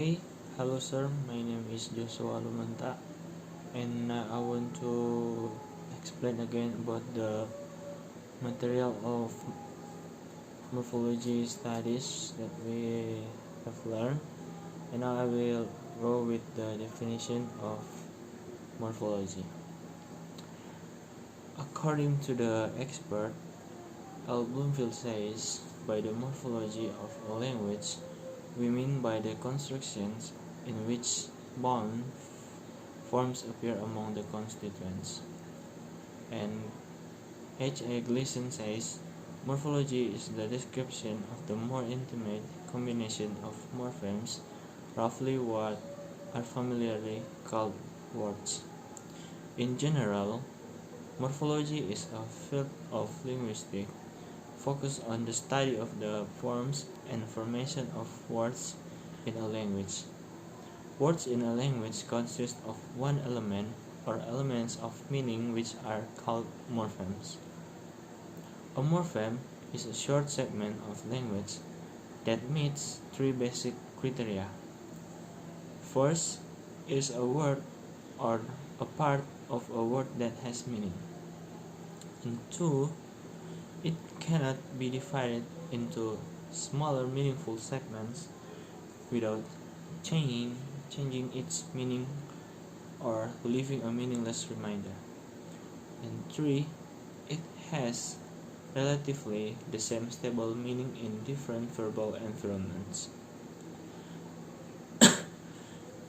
Hey, hello sir, my name is Joshua Lumentah, and I want to explain again about the material of morphology studies that we have learned, and now I will go with the definition of morphology. According to the expert, L. Bloomfield says, by the morphology of a language, we mean by the constructions in which bound forms appear among the constituents. And H. A. Gleason says, morphology is the description of the more intimate combination of morphemes, roughly what are familiarly called words. In general, morphology is a field of linguistics focused on the study of the forms and formation of words in a language. Words in a language consist of one element or elements of meaning which are called morphemes. A morpheme is a short segment of language that meets three basic criteria. First is a word or a part of a word that has meaning. And two, it cannot be divided into smaller meaningful segments without changing its meaning or leaving a meaningless reminder. And three, it has relatively the same stable meaning in different verbal environments.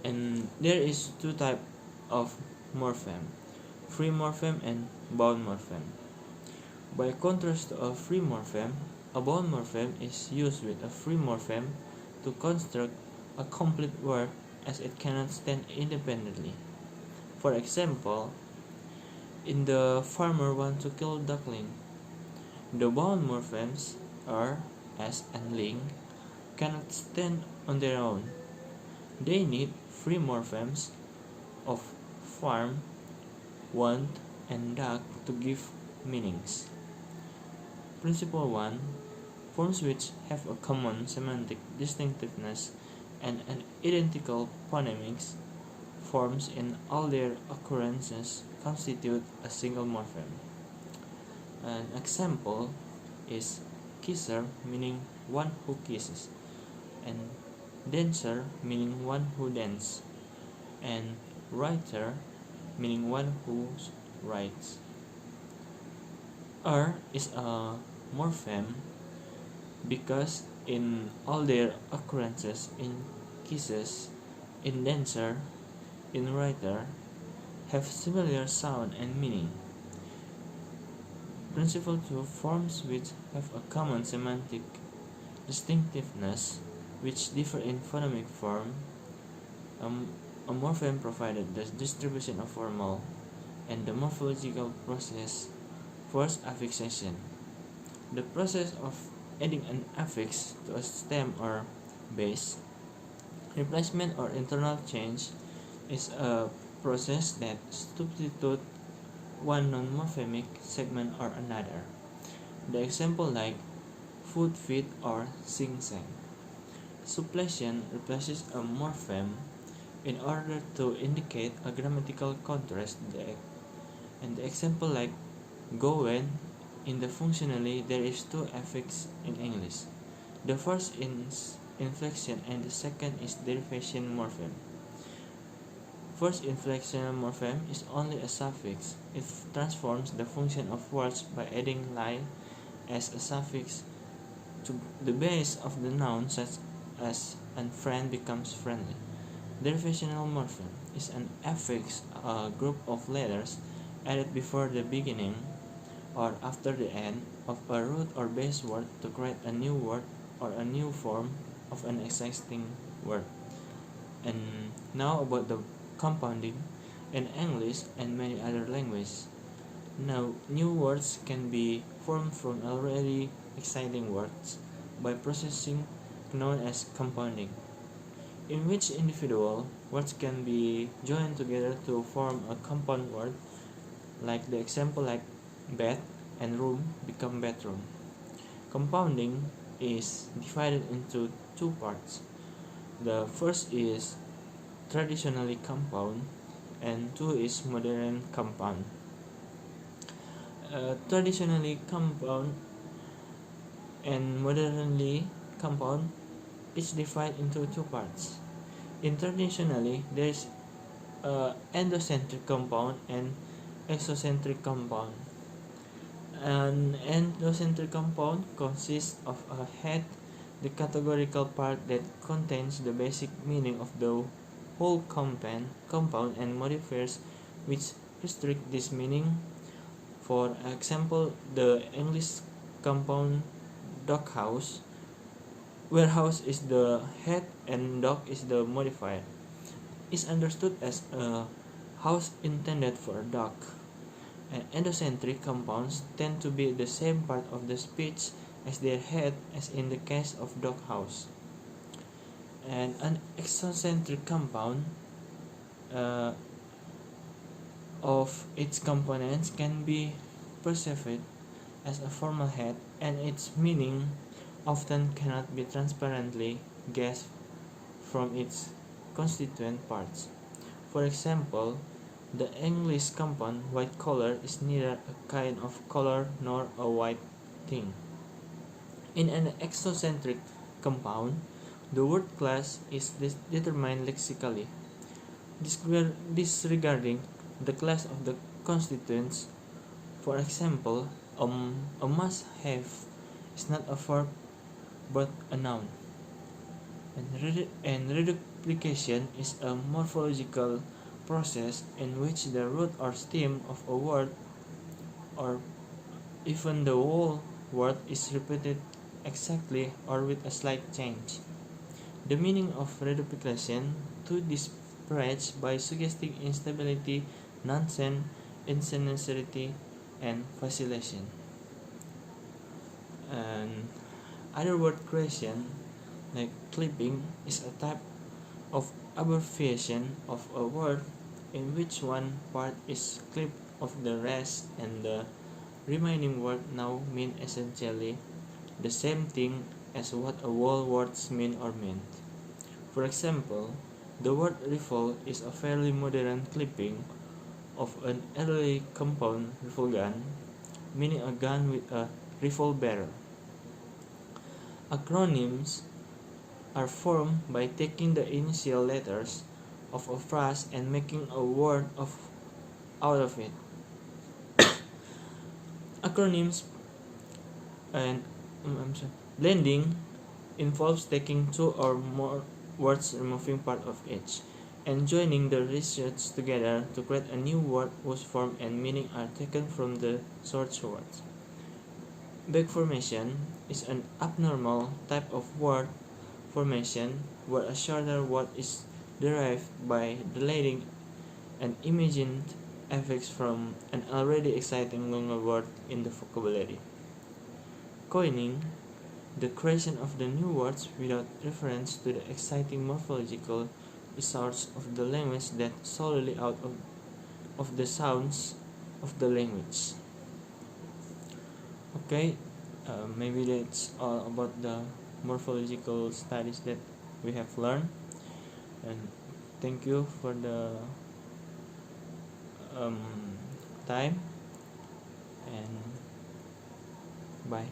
And there is two types of morpheme, free morpheme and bound morpheme. By contrast to a free morpheme, a bound morpheme is used with a free morpheme to construct a complete word as it cannot stand independently. For example, in the farmer want to kill duckling, the bound morphemes are as and ling cannot stand on their own. They need free morphemes of farm, want, and duck to give meanings. Principle 1. Forms which have a common semantic distinctiveness and an identical phonemics forms in all their occurrences constitute a single morpheme. An example is kisser, meaning one who kisses, and dancer, meaning one who dances, and writer, meaning one who writes. Is a morpheme because in all their occurrences in kisses, in dancer, in writer, have similar sound and meaning. Principle 2. Forms which have a common semantic distinctiveness which differ in phonemic form. A morpheme provided the distribution of formal and the morphological process. First, affixation. The process of adding an affix to a stem or base, replacement or internal change, is a process that substitutes one non-morphemic segment or another. The example like foot, feet, or sing-sang. Suppletion replaces a morpheme in order to indicate a grammatical contrast. And the example like go when, in the functionally there is two affixes in English. The first is inflection and the second is derivation morpheme. First inflectional morpheme is only a suffix. It transforms the function of words by adding ly as a suffix to the base of the noun, such as and friend becomes friendly. Derivational morpheme is an affix, a group of letters added before the beginning or after the end of a root or base word to create a new word or a new form of an existing word. And now about the compounding in English and many other languages. Now, new words can be formed from already existing words by processing known as compounding, in which individual words can be joined together to form a compound word, like the example like bed and room become bedroom. Compounding is divided into two parts. The first is traditionally compound, and two is modern compound. Traditionally compound and modernly compound is divided into two parts. In traditionally, there is endocentric compound and exocentric compound. An endocentric compound consists of a head, the categorical part that contains the basic meaning of the whole compound and modifiers which restrict this meaning. For example, the English compound doghouse, where house is the head and dog is the modifier, is understood as a house intended for a dog. And endocentric compounds tend to be the same part of the speech as their head, as in the case of doghouse. And an exocentric compound of its components can be perceived as a formal head, and its meaning often cannot be transparently guessed from its constituent parts. For example, the English compound white collar is neither a kind of color nor a white thing. In an exocentric compound, the word class is determined lexically, disregarding the class of the constituents. For example, a must-have is not a verb but a noun. And reduplication is a morphological process in which the root or stem of a word, or even the whole word, is repeated exactly or with a slight change. The meaning of reduplication to disparage by suggesting instability, nonsense, insincerity, and vacillation. And other word creation, like clipping, is a type of abbreviation of a word in which one part is clipped of the rest and the remaining word now mean essentially the same thing as what a whole words mean or meant. For example, the word rifle is a fairly modern clipping of an early compound rifle gun, meaning a gun with a rifle barrel. Acronyms are formed by taking the initial letters of a phrase and making a word out of it. Acronyms and blending involves taking two or more words, removing part of each, and joining the residues together to create a new word whose form and meaning are taken from the source words. Back formation is an abnormal type of word formation where a shorter word is derived by deleting an imagined affix from an already exciting longer word in the vocabulary. Coining, the creation of the new words without reference to the exciting morphological resource of the language that solely out of the sounds of the language. Okay, maybe that's all about the morphological studies that we have learned, and thank you for the time, and bye.